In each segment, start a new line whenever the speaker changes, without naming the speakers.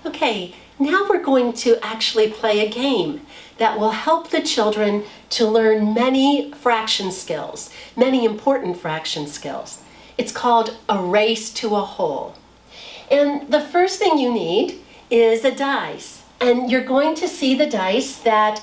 Okay, now we're going to actually play a game that will help the children to learn many fraction skills, many important fraction skills. It's called a race to a whole. And the first thing you need is a dice. And you're going to see the dice that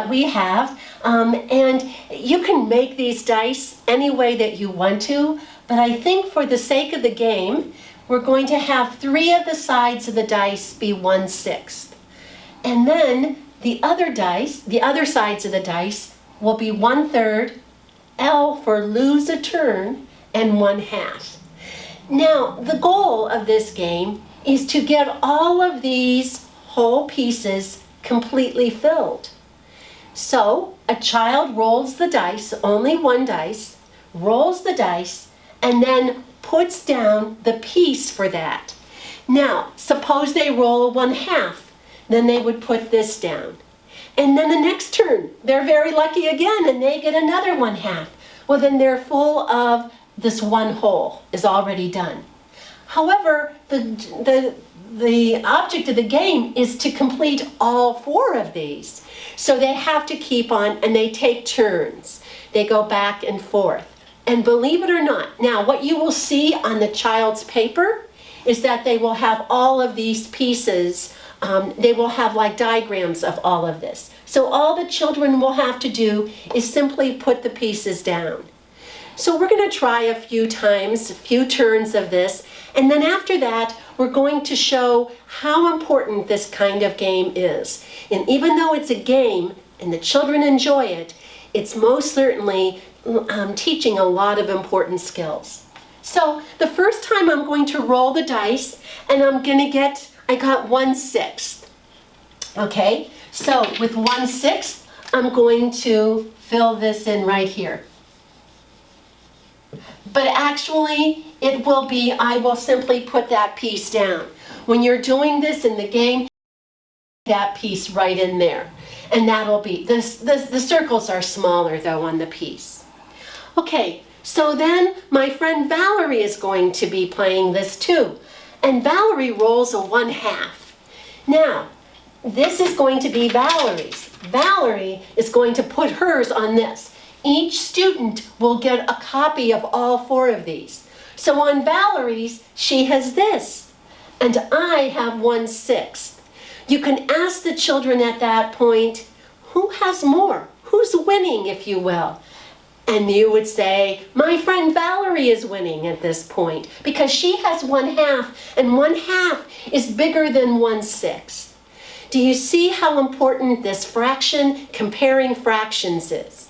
we have. And you can make these dice any way that you want to, but I think for the sake of the game, we're going to have 3 of the sides of the dice be 1/6. And then the other sides of the dice will be 1/3, L for lose a turn, and 1/2. Now, the goal of this game is to get all of these whole pieces completely filled. So, a child rolls the dice, only one dice, rolls the dice, and then puts down the piece for that. Now, suppose they roll a 1/2, then they would put this down. And then the next turn, they're very lucky again, and they get another 1/2. Well, then they're full of this one whole is already done. However, the object of the game is to complete all 4 of these. So they have to keep on, and they take turns. They go back and forth. And believe it or not, now what you will see on the child's paper is that they will have all of these pieces. They will have like diagrams of all of this. So all the children will have to do is simply put the pieces down. So we're going to try a few times, a few turns of this, and then after that, we're going to show how important this kind of game is. And even though it's a game and the children enjoy it, it's most certainly teaching a lot of important skills. So the first time I'm going to roll the dice, and I got 1/6. Okay, so with 1/6, I'm going to fill this in right here. But actually, I will simply put that piece down. When you're doing this in the game, that piece right in there. And that'll be, the circles are smaller though on the piece. Okay, so then my friend Valerie is going to be playing this too. And Valerie rolls a 1/2. Now, this is going to be Valerie's. Valerie is going to put hers on this. Each student will get a copy of all 4 of these. So on Valerie's, she has this, and I have 1/6. You can ask the children at that point, who has more? Who's winning, if you will? And you would say, my friend Valerie is winning at this point because she has 1/2, and 1/2 is bigger than 1/6. Do you see how important this fraction, comparing fractions is?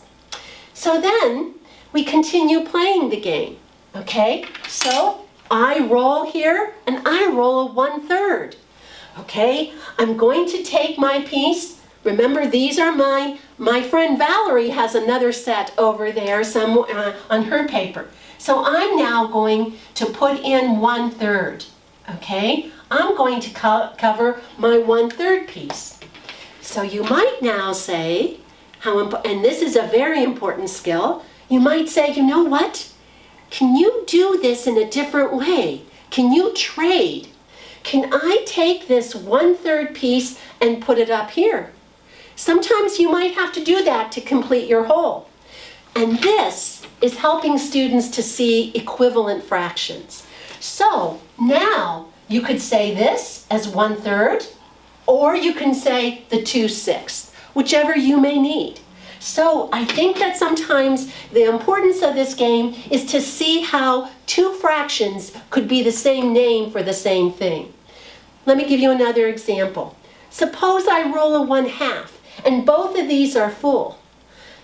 So then we continue playing the game, okay? So I roll here and I roll a 1/3, okay? I'm going to take my piece. Remember, these are mine. My friend Valerie has another set over there somewhere on her paper. So I'm now going to put in 1/3, okay? I'm going to cover my 1/3 piece. So you might now say, and this is a very important skill, you might say, you know what? Can you do this in a different way? Can you trade? Can I take this 1/3 piece and put it up here? Sometimes you might have to do that to complete your whole. And this is helping students to see equivalent fractions. So now you could say this as 1/3, or you can say the 2/6. Whichever you may need. So I think that sometimes the importance of this game is to see how 2 fractions could be the same name for the same thing. Let me give you another example. Suppose I roll a 1/2 and both of these are full.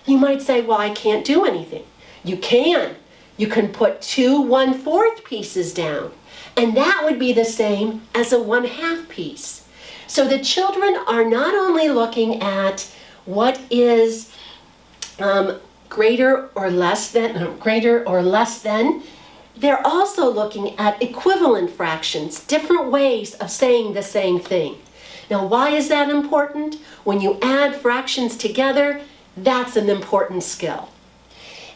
You might say, well, I can't do anything. You can. You can put 2 1/4 pieces down, and that would be the same as a 1/2 piece. So the children are not only looking at what is greater or less than, they're also looking at equivalent fractions, different ways of saying the same thing. Now, why is that important? When you add fractions together, that's an important skill.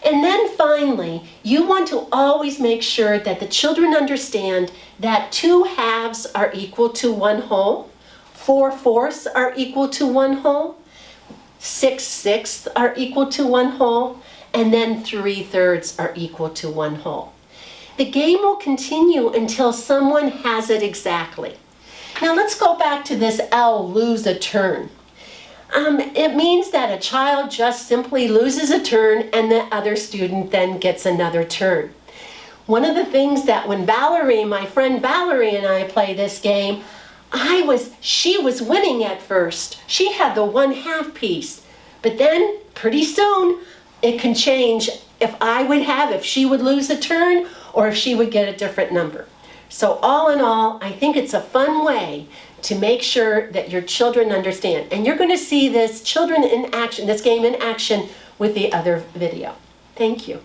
And then finally, you want to always make sure that the children understand that 2 halves are equal to 1 whole. 4/4 are equal to 1 whole, 6/6 are equal to 1 whole, and then 3/3 are equal to 1 whole. The game will continue until someone has it exactly. Now let's go back to this L, lose a turn. It means that a child just simply loses a turn and the other student then gets another turn. One of the things that when Valerie, my friend Valerie and I play this game, she was winning at first. She had the 1/2 piece, but then pretty soon it can change if she would lose a turn or if she would get a different number. So all in all, I think it's a fun way to make sure that your children understand. And you're going to see this game in action with the other video. Thank you.